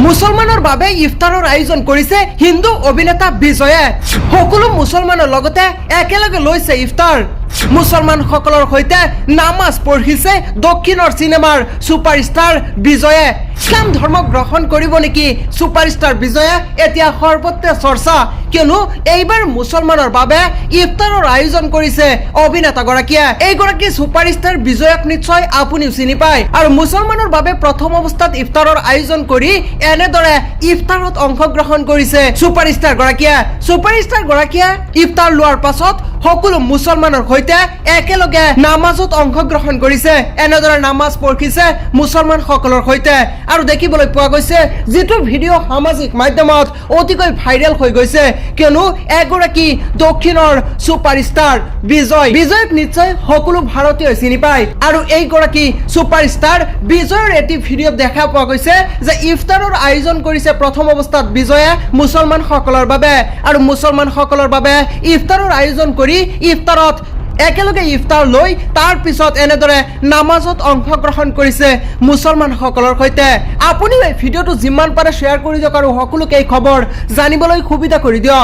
মুছলমানৰ বাবে ইফতাৰৰ আয়োজন কৰিছে হিন্দু অভিনেতা বিজয়ে। সকলো মুছলমানৰ লগতে একেলগে লৈছে ইফতাৰ। মুছলমানসকলৰ সৈতে নামাজ পঢ়িছে দক্ষিণৰ চিনেমাৰ ছুপাৰষ্টাৰ বিজয়ে। ইছলাম ধৰ্ম গ্ৰহণ কৰিব নেকি ছুপাৰষ্টাৰ বিজয়ে? এতিয়া সৰ্বত্ৰে চৰ্চা, কিয়নো এইবাৰ মুছলমানৰ বাবে ইফতাৰৰ আয়োজন কৰিছে অভিনেতাগৰাকীয়ে। এইগৰাকী ছুপাৰষ্টাৰ বিজয়ক নিশ্চয় আপুনিও চিনি পায়। আৰু মুছলমানৰ বাবে প্ৰথম অৱস্থাত ইফতাৰৰ আয়োজন কৰি এনেদৰে ইফতাৰত অংশগ্ৰহণ কৰিছে ছুপাৰষ্টাৰ গৰাকীয়ে। ছুপাৰষ্টাৰ গৰাকীয়ে ইফতাৰ লোৱাৰ পাছত সকলো মুছলমানৰ সৈতে একেলগে নামাজত অংশগ্ৰহণ কৰিছে। এনেদৰে নামাজ পঢ়িছে মুছলমানসকলৰ সৈতে। আৰু দেখিবলৈ পোৱা গৈছে যিটো ভিডিঅ' সামাজিক মাধ্যমত অতিকৈ ভাইৰেল হৈ গৈছে, কিয়নো এগৰাকী দক্ষিণৰ ছুপাৰষ্টাৰ বিজয়ক নিশ্চয় সকলো ভাৰতীয়ই চিনি পায়। আৰু এইগৰাকী ছুপাৰষ্টাৰ বিজয়ৰ এটি ভিডিঅ'ত দেখা পোৱা গৈছে যে ইফতাৰৰ আয়োজন কৰিছে প্ৰথম অৱস্থাত বিজয়ে মুছলমানসকলৰ বাবে। আৰু মুছলমানসকলৰ বাবে ইফতাৰৰ আয়োজন কৰি ইফতাৰত একেলগে ইফতাৰ লৈ তাৰ পিছত এনেদৰে নামাজত অংশগ্ৰহণ কৰিছে মুছলমানসকলৰ সৈতে। আপুনিও এই ভিডিঅ'টো যিমান পাৰে শ্বেয়াৰ কৰি দিয়ক আৰু সকলোকে এই খবৰ জানিবলৈ সুবিধা কৰি দিয়ক।